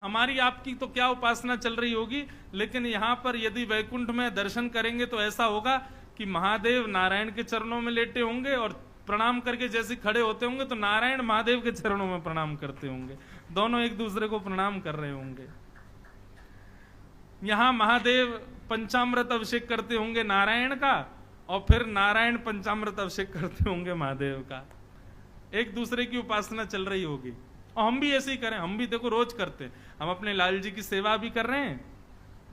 हमारी आपकी तो क्या उपासना चल रही होगी, लेकिन यहां पर यदि वैकुंठ में दर्शन करेंगे तो ऐसा होगा कि महादेव नारायण के चरणों में लेटे होंगे और प्रणाम करके जैसे खड़े होते होंगे तो नारायण महादेव के चरणों में प्रणाम करते होंगे, दोनों एक दूसरे को प्रणाम कर रहे होंगे। यहां महादेव पंचामृत अभिषेक करते होंगे नारायण का, और फिर नारायण पंचामृत अभिषेक करते होंगे महादेव का। एक दूसरे की उपासना चल रही होगी। और हम भी ऐसे ही करें, हम भी देखो रोज करते हैं, हम अपने लाल जी की सेवा भी कर रहे हैं,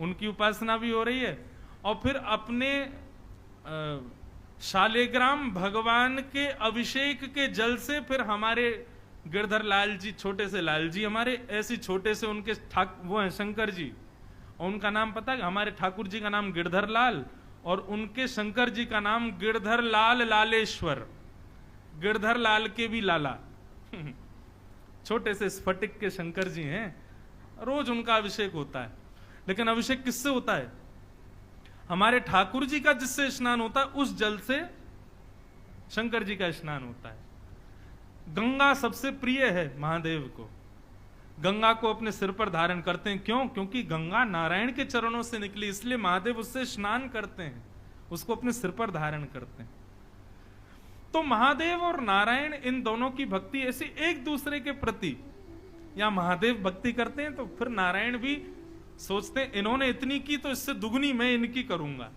उनकी उपासना भी हो रही है, और फिर अपने शालिग्राम भगवान के अभिषेक के जल से फिर हमारे गिरधर लाल जी, छोटे से लाल जी हमारे, ऐसे छोटे से उनके वो हैं शंकर जी, और उनका नाम पता है, हमारे ठाकुर जी का नाम गिरधर लाल और उनके शंकर जी का नाम गिरधर लाल लालेश्वर, गिरधर लाल के भी लाला। छोटे से स्फटिक के शंकर जी हैं, रोज उनका अभिषेक होता है। लेकिन अभिषेक किससे होता है? हमारे ठाकुर जी का जिससे स्नान होता है उस जल से शंकर जी का स्नान होता है। गंगा सबसे प्रिय है महादेव को, गंगा को अपने सिर पर धारण करते हैं। क्यों? क्योंकि गंगा नारायण के चरणों से निकली, इसलिए महादेव उससे स्नान करते हैं, उसको अपने सिर पर धारण करते हैं। तो महादेव और नारायण इन दोनों की भक्ति ऐसी एक दूसरे के प्रति, या महादेव भक्ति करते हैं तो फिर नारायण भी सोचते हैं इन्होंने इतनी की तो इससे दुगनी मैं इनकी करूंगा।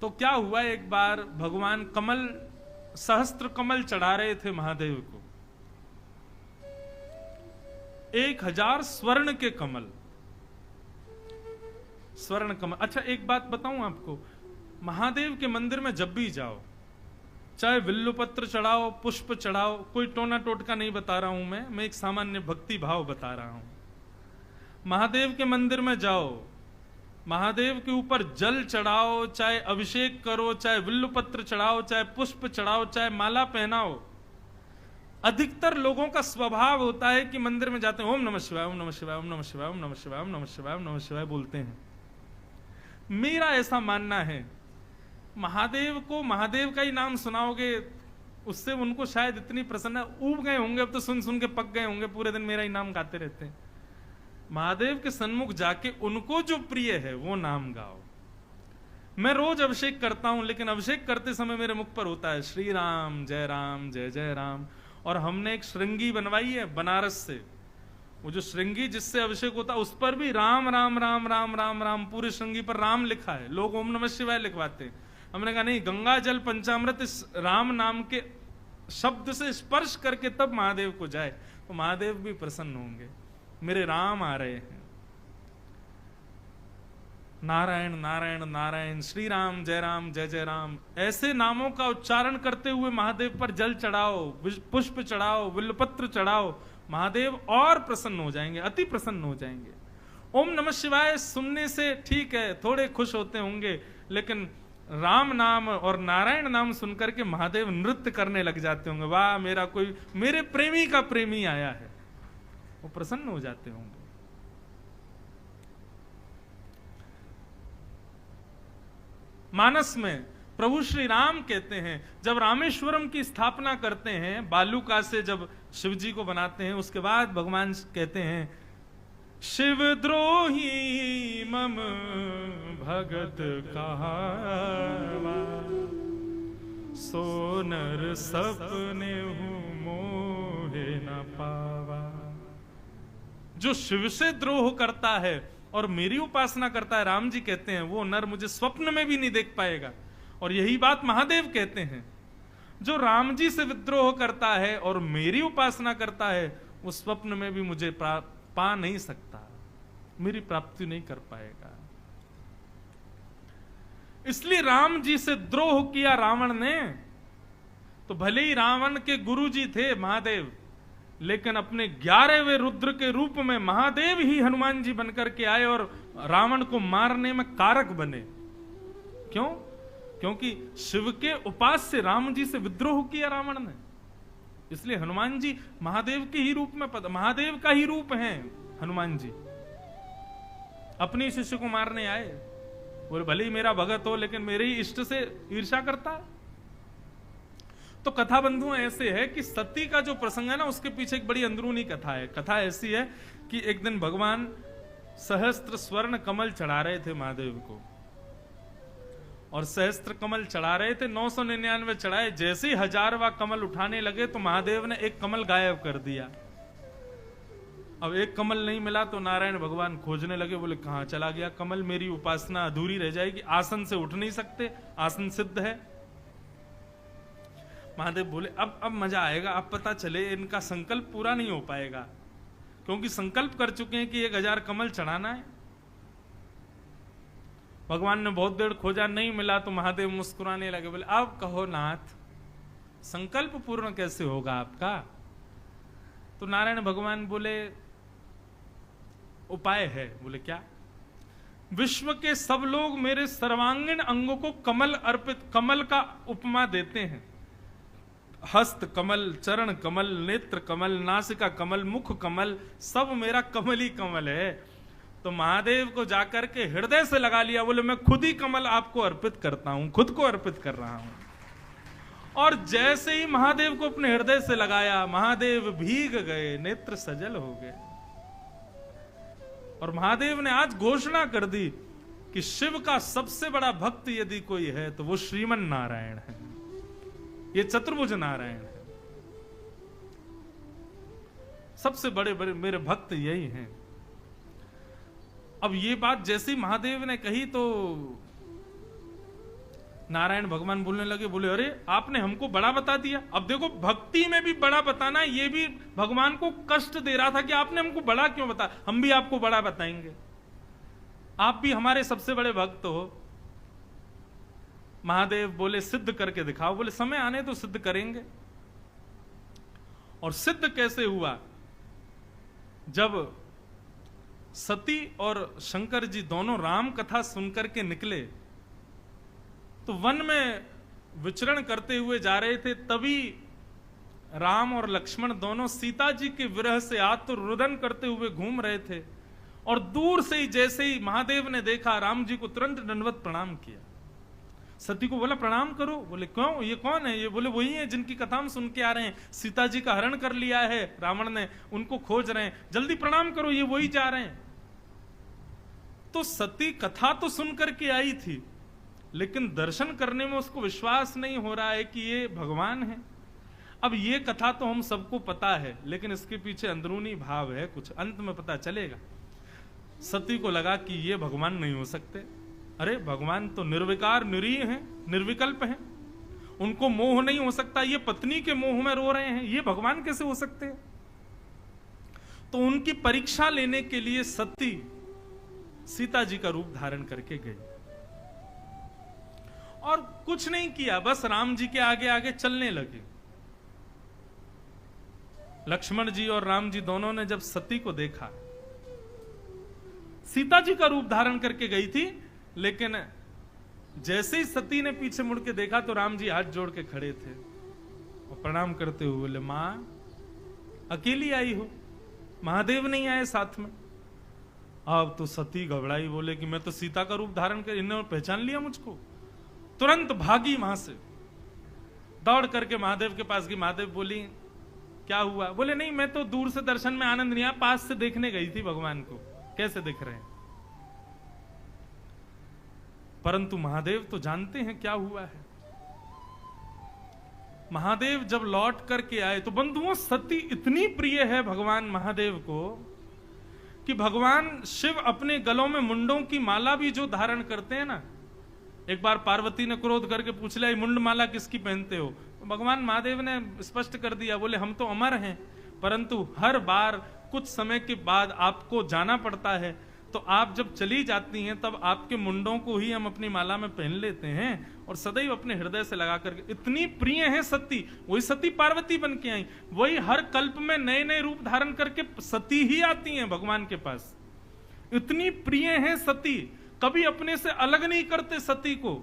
तो क्या हुआ, एक बार भगवान कमल, सहस्त्र कमल चढ़ा रहे थे महादेव को, 1000 स्वर्ण के कमल, स्वर्ण कमल। अच्छा एक बात बताऊं आपको, महादेव के मंदिर में जब भी जाओ, चाहे विल्लु पत्र चढ़ाओ, पुष्प चढ़ाओ, कोई टोना टोटका नहीं बता रहा हूं मैं एक सामान्य भक्ति भाव बता रहा हूं। महादेव के मंदिर में जाओ, महादेव के ऊपर जल चढ़ाओ, चाहे अभिषेक करो, चाहे विल्लु पत्र चढ़ाओ, चाहे पुष्प चढ़ाओ, चाहे माला पहनाओ, अधिकतर लोगों का स्वभाव होता है कि मंदिर में जाते हैं ओम नमः शिवाय, ओम नमः शिवाय, ओम नमः शिवाय, ओम नमः शिवाय, ओम नमः शिवाय, ओम नमः शिवाय बोलते हैं। मेरा ऐसा मानना है, महादेव को महादेव का ही नाम सुनाओगे उससे उनको शायद इतनी प्रसन्न, ऊब गए होंगे, अब तो सुन सुन के पक गए होंगे, पूरे दिन मेरा ही नाम गाते रहते हैं। महादेव के सन्मुख जाके उनको जो प्रिय है वो नाम गाओ। मैं रोज अभिषेक करता हूं, लेकिन अभिषेक करते समय मेरे मुख पर होता है श्री राम जय जय राम। और हमने एक श्रृंगी बनवाई है बनारस से, वो जो श्रृंगी जिससे अभिषेक होता है उस पर भी राम राम राम राम राम राम, पूरी श्रृंगी पर राम लिखा है। लोग ओम नमः शिवाय लिखवाते हैं, हमने कहा नहीं, गंगा जल पंचामृत इस राम नाम के शब्द से स्पर्श करके तब महादेव को जाए तो महादेव भी प्रसन्न होंगे, मेरे राम आ रहे हैं। नारायण नारायण नारायण, श्री राम जय जय राम, ऐसे नामों का उच्चारण करते हुए महादेव पर जल चढ़ाओ, पुष्प चढ़ाओ, बिल्वपत्र चढ़ाओ, महादेव और प्रसन्न हो जाएंगे, अति प्रसन्न हो जाएंगे। ओम नमः शिवाय सुनने से ठीक है थोड़े खुश होते होंगे, लेकिन राम नाम और नारायण नाम सुनकर के महादेव नृत्य करने लग जाते होंगे, वाह मेरा कोई, मेरे प्रेमी का प्रेमी आया है, वो प्रसन्न हो जाते होंगे। मानस में प्रभु श्री राम कहते हैं, जब रामेश्वरम की स्थापना करते हैं, बालूका से जब शिव जी को बनाते हैं, उसके बाद भगवान कहते हैं शिवद्रोही मम भगत कहावा, सोनर सपने मोहे न पावा। जो शिव से द्रोह करता है और मेरी उपासना करता है, राम जी कहते हैं, वो नर मुझे स्वप्न में भी नहीं देख पाएगा। और यही बात महादेव कहते हैं, जो राम जी से विद्रोह करता है और मेरी उपासना करता है, वो स्वप्न में भी मुझे पा नहीं सकता, मेरी प्राप्ति नहीं कर पाएगा। इसलिए राम जी से द्रोह किया रावण ने, तो भले ही रावण के गुरु जी थे महादेव, लेकिन अपने 11वें रुद्र के रूप में महादेव ही हनुमान जी बनकर के आए और रावण को मारने में कारक बने। क्यों? क्योंकि शिव के उपास्य राम जी से विद्रोह किया रावण ने, इसलिए हनुमान जी महादेव के ही रूप में महादेव का ही रूप हैं। हनुमान जी अपने शिष्य को मारने आए, बोले भले ही मेरा भगत हो लेकिन मेरे ही इष्ट से ईर्ष्या करता है। तो कथा बंधुओं ऐसे है कि सती का जो प्रसंग है ना, उसके पीछे एक बड़ी अंदरूनी कथा है। कथा ऐसी है कि एक दिन भगवान सहस्त्र स्वर्ण कमल चढ़ा रहे थे महादेव को, और सहस्त्र कमल चढ़ा रहे थे, 999 चढ़ाए। जैसे ही 1000वां कमल उठाने लगे तो महादेव ने एक कमल गायब कर दिया। अब एक कमल नहीं मिला तो नारायण भगवान खोजने लगे, बोले कहां चला गया कमल, मेरी उपासना अधूरी रह जाएगी, आसन से उठ नहीं सकते, आसन सिद्ध है। महादेव बोले अब मजा आएगा, अब पता चले इनका संकल्प पूरा नहीं हो पाएगा, क्योंकि संकल्प कर चुके हैं कि 1000 कमल चढ़ाना है। भगवान ने बहुत देर खोजा, नहीं मिला तो महादेव मुस्कुराने लगे, बोले अब कहो नाथ, संकल्प पूर्ण कैसे होगा आपका? तो नारायण भगवान बोले उपाय है। बोले क्या? विश्व के सब लोग मेरे सर्वांगीण अंगों को कमल अर्पित, कमल का उपमा देते हैं। हस्त कमल, चरण कमल, नेत्र कमल, नासिका कमल, मुख कमल, सब मेरा कमल ही कमल है। तो महादेव को जाकर के हृदय से लगा लिया, बोले मैं खुद ही कमल आपको अर्पित करता हूं, खुद को अर्पित कर रहा हूं। और जैसे ही महादेव को अपने हृदय से लगाया, महादेव भीग गए, नेत्र सजल हो गए। और महादेव ने आज घोषणा कर दी कि शिव का सबसे बड़ा भक्त यदि कोई है तो वो श्रीमन नारायण है, ये चतुर्भुज नारायण है। सबसे बड़े बड़े मेरे भक्त यही हैं। अब ये बात जैसी महादेव ने कही तो नारायण भगवान बोलने लगे, बोले अरे आपने हमको बड़ा बता दिया। अब देखो भक्ति में भी बड़ा बताना, ये भी भगवान को कष्ट दे रहा था कि आपने हमको बड़ा क्यों बता, हम भी आपको बड़ा बताएंगे, आप भी हमारे सबसे बड़े भक्त हो। महादेव बोले सिद्ध करके दिखाओ। बोले समय आने तो सिद्ध करेंगे। और सिद्ध कैसे हुआ? जब सती और शंकर जी दोनों राम कथा सुनकर के निकले तो वन में विचरण करते हुए जा रहे थे, तभी राम और लक्ष्मण दोनों सीता जी के विरह से आतुर करते हुए घूम रहे थे। और दूर से ही जैसे ही महादेव ने देखा, राम जी को तुरंत दंडवत प्रणाम किया। सती को बोला प्रणाम करो। बोले क्यों, ये कौन है? ये बोले वही है जिनकी कथा हम सुन के आ रहे हैं, सीता जी का हरण कर लिया है रावण ने, उनको खोज रहे हैं, जल्दी प्रणाम करो, ये वही जा रहे हैं। तो सती कथा तो सुन करके आई थी, लेकिन दर्शन करने में उसको विश्वास नहीं हो रहा है कि ये भगवान है। अब ये कथा तो हम सबको पता है, लेकिन इसके पीछे अंदरूनी भाव है कुछ, अंत में पता चलेगा। सती को लगा कि ये भगवान नहीं हो सकते। अरे भगवान तो निर्विकार निरीह हैं, निर्विकल्प हैं, उनको मोह नहीं हो सकता, ये पत्नी के मोह में रो रहे हैं, ये भगवान कैसे हो सकते हैं? तो उनकी परीक्षा लेने के लिए सती सीता जी का रूप धारण करके गई और कुछ नहीं किया, बस राम जी के आगे आगे चलने लगे। लक्ष्मण जी और राम जी दोनों ने जब सती को देखा, सीता जी का रूप धारण करके गई थी, लेकिन जैसे ही सती ने पीछे मुड़ के देखा तो राम जी हाथ जोड़ के खड़े थे और प्रणाम करते हुए बोले मां अकेली आई हो, महादेव नहीं आए साथ में। अब तो सती घबराई, बोले कि मैं तो सीता का रूप धारण कर, इन्होंने पहचान लिया मुझको। तुरंत भागी वहां से, दौड़ करके महादेव के पास गई। महादेव बोली क्या हुआ? बोले नहीं, मैं तो दूर से दर्शन में आनंद नहीं आया, पास से देखने गई थी भगवान को कैसे दिख रहे हैं। परंतु महादेव तो जानते हैं क्या हुआ है। महादेव जब लौट करके आए तो बंधुओं, सती इतनी प्रिय है भगवान महादेव को कि भगवान शिव अपने गलों में मुंडों की माला भी जो धारण करते हैं ना, एक बार पार्वती ने क्रोध करके पूछ लिया मुंड माला किसकी पहनते हो? तो भगवान महादेव ने स्पष्ट कर दिया, बोले हम तो अमर हैं, परंतु हर बार कुछ समय के बाद आपको जाना पड़ता है, तो आप जब चली जाती हैं तब आपके मुंडों को ही हम अपनी माला में पहन लेते हैं और सदैव अपने हृदय से लगा करके। इतनी प्रिय है सती, वही सती पार्वती बन के आई, वही हर कल्प में नए नए रूप धारण करके सती ही आती हैं भगवान के पास। इतनी प्रिय है सती, कभी अपने से अलग नहीं करते सती को।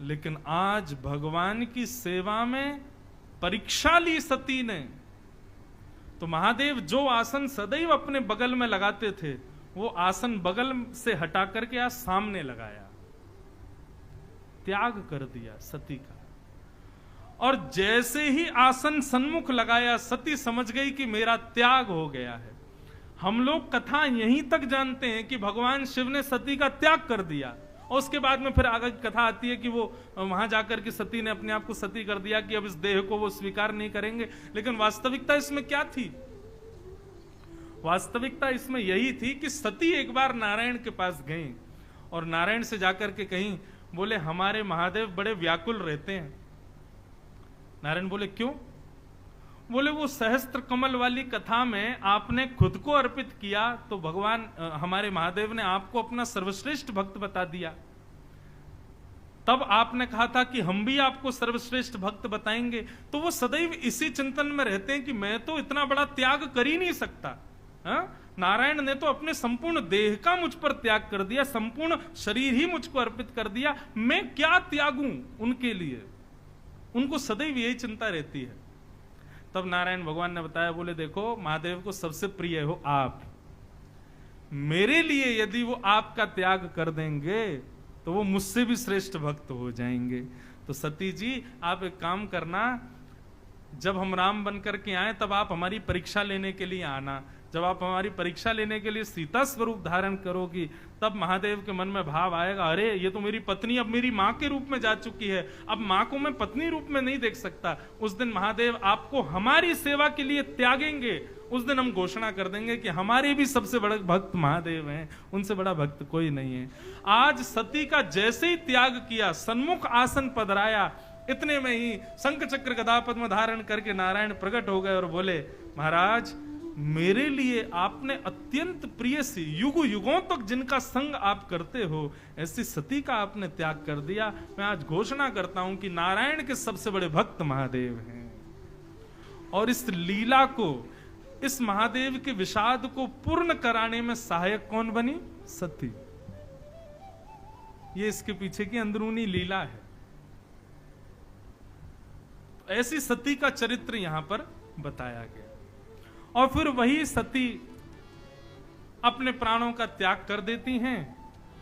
लेकिन आज भगवान की सेवा में परीक्षा ली सती ने, तो महादेव जो आसन सदैव अपने बगल में लगाते थे, वो आसन बगल से हटा करके आज सामने लगाया, त्याग कर दिया सती का। और जैसे ही आसन सन्मुख लगाया, सती समझ गई कि मेरा त्याग हो गया है। हम लोग कथा यहीं तक जानते हैं कि भगवान शिव ने सती का त्याग कर दिया, और उसके बाद में फिर आगे कथा आती है कि वो वहां जाकर के सती ने अपने आप को सती कर दिया कि अब इस देह को वो स्वीकार नहीं करेंगे। लेकिन वास्तविकता इसमें क्या थी? वास्तविकता इसमें यही थी कि सती एक बार नारायण के पास गई और नारायण से जाकर के कहीं, बोले हमारे महादेव बड़े व्याकुल रहते हैं। नारायण बोले क्यों? बोले वो सहस्त्र कमल वाली कथा में आपने खुद को अर्पित किया तो भगवान हमारे महादेव ने आपको अपना सर्वश्रेष्ठ भक्त बता दिया। तब आपने कहा था कि हम भी आपको सर्वश्रेष्ठ भक्त बताएंगे। तो वो सदैव इसी चिंतन में रहते हैं कि मैं तो इतना बड़ा त्याग कर ही नहीं सकता। नारायण ने तो अपने संपूर्ण देह का मुझ पर त्याग कर दिया, संपूर्ण शरीर ही मुझको अर्पित कर दिया, मैं क्या त्यागूं उनके लिए? उनको सदैव यही चिंता रहती है। तब नारायण भगवान ने बताया, बोले देखो महादेव को सबसे प्रिय हो आप, मेरे लिए यदि वो आपका त्याग कर देंगे तो वो मुझसे भी श्रेष्ठ भक्त हो जाएंगे। तो सती जी आप एक काम करना, जब हम राम बनकर के आए तब आप हमारी परीक्षा लेने के लिए आना। जब आप हमारी परीक्षा लेने के लिए सीता स्वरूप धारण करोगी तब महादेव के मन में भाव आएगा, अरे ये तो मेरी पत्नी अब मेरी मां के रूप में जा चुकी है, अब मां को मैं पत्नी रूप में नहीं देख सकता। उस दिन महादेव आपको हमारी सेवा के लिए त्यागेंगे। उस दिन हम घोषणा कर देंगे कि हमारे भी सबसे बड़े भक्त महादेव हैं, उनसे बड़ा भक्त कोई नहीं है। आज सती का जैसे ही त्याग किया, सन्मुख आसन पधराया, इतने में ही शंख चक्र गदा पद्म धारण करके नारायण प्रकट हो गए और बोले, महाराज मेरे लिए आपने अत्यंत प्रिय सी, युग युगों तक जिनका संग आप करते हो, ऐसी सती का आपने त्याग कर दिया। मैं आज घोषणा करता हूं कि नारायण के सबसे बड़े भक्त महादेव हैं। और इस लीला को, इस महादेव के विषाद को पूर्ण कराने में सहायक कौन बनी? सती। ये इसके पीछे की अंदरूनी लीला है। ऐसी सती का चरित्र यहां पर बताया गया। और फिर वही सती अपने प्राणों का त्याग कर देती हैं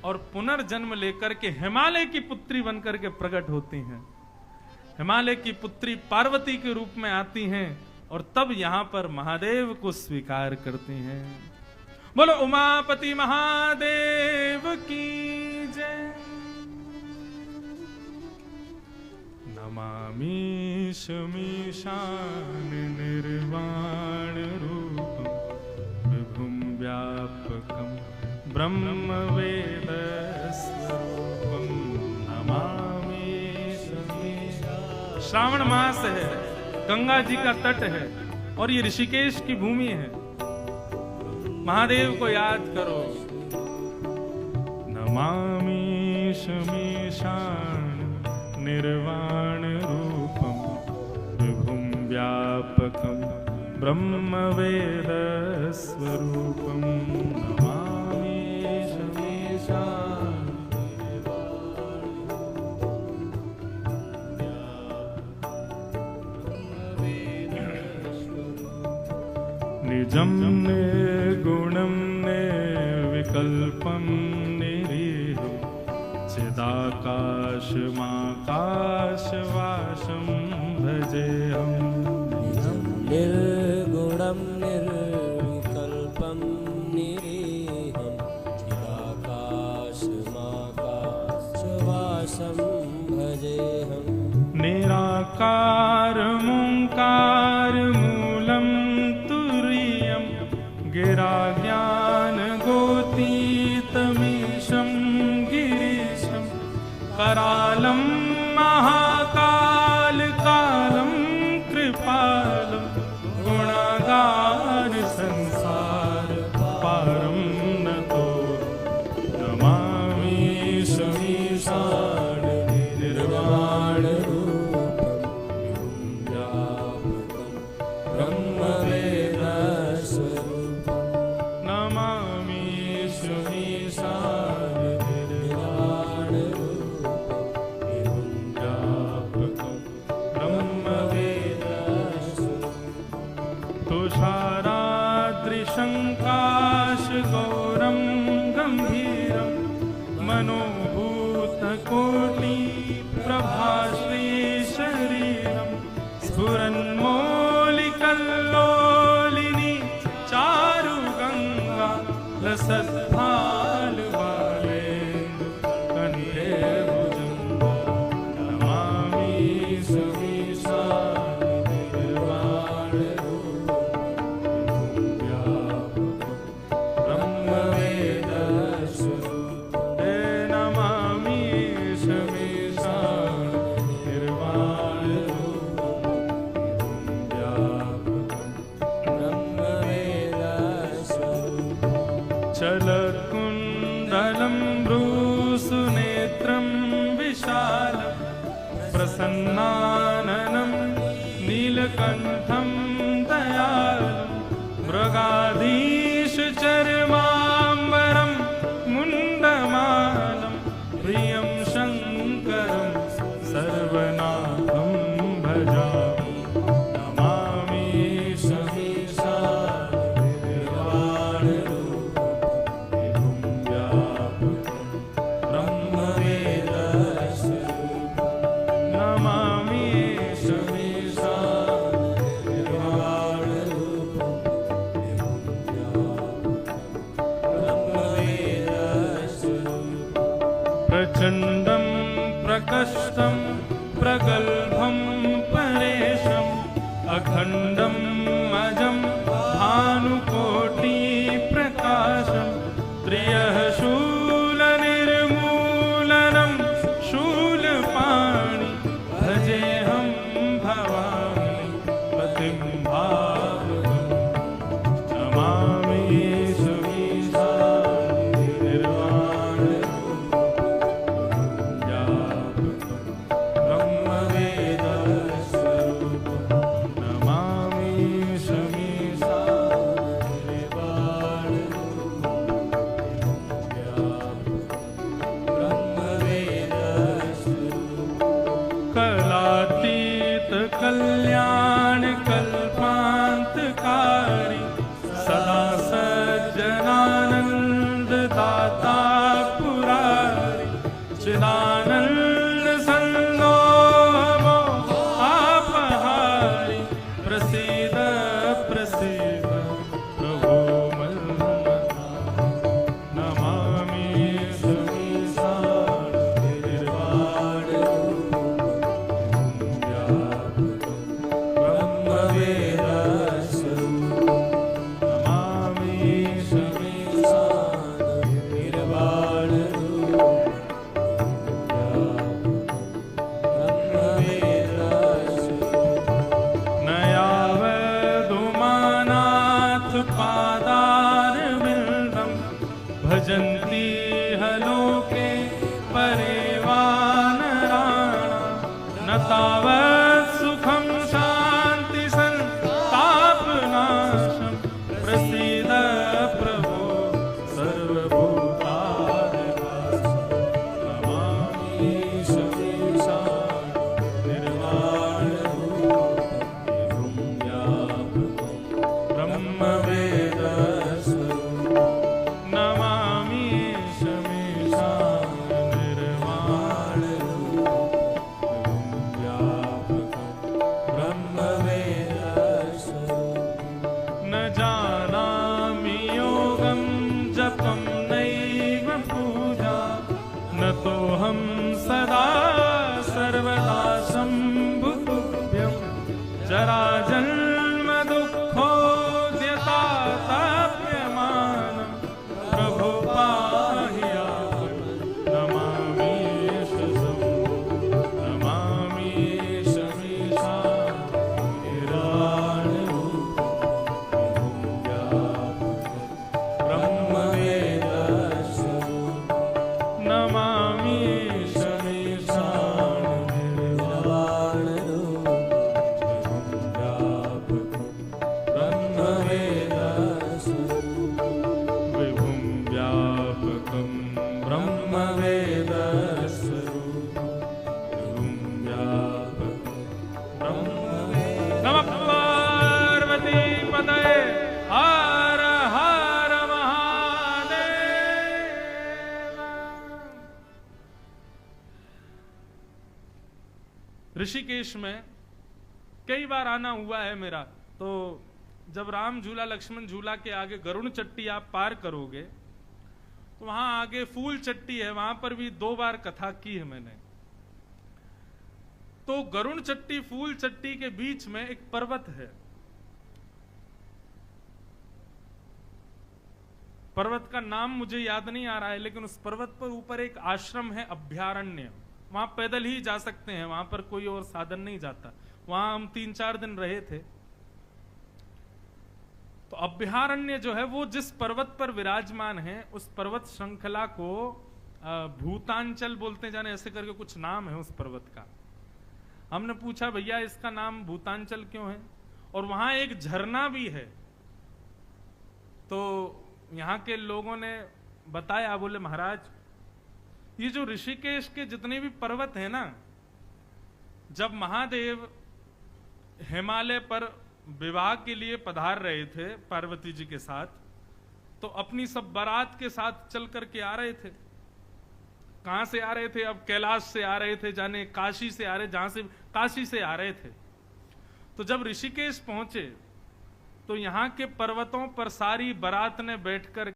और पुनर्जन्म लेकर के हिमालय की पुत्री बनकर के प्रकट होती हैं। हिमालय की पुत्री पार्वती के रूप में आती हैं और तब यहां पर महादेव को स्वीकार करती हैं। बोलो उमापति महादेव की जय। नमामि शमीशान निर्वाण रूपं विभुं व्यापकं ब्रह्म वेद स्वरूपं नमामि शमीशान। श्रावण मास है, गंगा जी का तट है और ये ऋषिकेश की भूमि है। महादेव को याद करो। नमामि शमीशान निर्वाण रूपं विभुं व्यापकं ब्रह्म वेद स्वरूपं नमामि शमीशान। निजं निर्गुणं निर्विकल्पं निरीहं चिदाकाशमाकाशवासं भजेऽहम्। निर्गुणं निर्विकल्पं निरीहं चिदाकाशमाकाशवासं भजेऽहम्। निराकारमोङ्कारमूलं तुरीयं गिराज्ञानगोतीतमीशं गिरीशं करालं महाकालकालं कृपालं गुणागार संसार पारं नतो नमामि शमीशान निर्वाण रूपं व्यापकं ब्रह्म वेद स्वरूपं नमामि शमीशान निर्वाण व्यापकं ब्रह्म वेद तुषाराद्रिशङ्काशगौरं गम्भीरं मनोभूतकोटि प्रभाश्री शरीरं सद्भाल वाले कंठे भुजंगो नमामि समीसा निर्वाण ब्रह्म वेद स्वरूप हे नमामि समीसा निर्वाण चलकुण्डलं भ्रूसुनेत्रं विशालं प्रसन्नाननं नीलकण्ठं दयालं मृगाधीशचर्माम्बरं मुण्डमालं प्रियं शङ्करं सर्वनाथं भजामि नमामि समीसा प्रचण्डं प्रकष्टं प्रगल्भं परेशम् अखण्डं अजं भानुकोटिप्रकाशं त्रियः शूलनिर्मूलनं शूलपाणि भजेऽहं भवामि पतिं भावगं नमामि सुमीसा कल्याण कल्पान्तकारी सदा सज्जनानंद दाता पुरारी चिदानंद संदोहमो आपहारी प्रसीद प्रसीद प्रभो मन्मथा नमामि समीसा निर्वाण भजन्ति हलोके परेवानराणा न तावत् सुखं शान्ति संतापनाशं प्रसीद प्रभो सर्वभूतादिनाशं नमामि समीसा निर्वाणरूपं ब्रह्मवेद हम सदा सर्वदा शंभुभ्यं जरा जन्म दुःखोद्यता ताप्यमानं प्रभो पाहि यातं नमामि शशं नमामि शमीशा ऋषिकेश में कई बार आना हुआ है मेरा। तो जब राम झूला लक्ष्मण झूला के आगे गरुड़ चट्टी आप पार करोगे तो वहां आगे फूल चट्टी है, वहां पर भी 2 बार कथा की है मैंने। तो गरुण चट्टी फूल चट्टी के बीच में एक पर्वत है। पर्वत का नाम मुझे याद नहीं आ रहा है, लेकिन उस पर्वत पर ऊपर एक आश्रम है, अभ्यारण्य। वहां पैदल ही जा सकते हैं, वहां पर कोई और साधन नहीं जाता। वहां हम 3-4 दिन रहे थे। तो अभ्यारण्य जो है वो जिस पर्वत पर विराजमान है, उस पर्वत श्रृंखला को भूतांचल बोलते जाने, ऐसे करके कुछ नाम है उस पर्वत का। हमने पूछा भैया इसका नाम भूतांचल क्यों है, और वहां एक झरना भी है। तो यहाँ के लोगों ने बताया, बोले महाराज ये जो ऋषिकेश के जितने भी पर्वत है ना, जब महादेव हिमालय पर विवाह के लिए पधार रहे थे पार्वती जी के साथ, तो अपनी सब बारात के साथ चल करके आ रहे थे। कहां से आ रहे थे? अब कैलाश से आ रहे थे, जाने काशी से आ रहे, जहां से काशी से आ रहे थे। तो जब ऋषिकेश पहुंचे तो यहां के पर्वतों पर सारी बारात ने बैठकर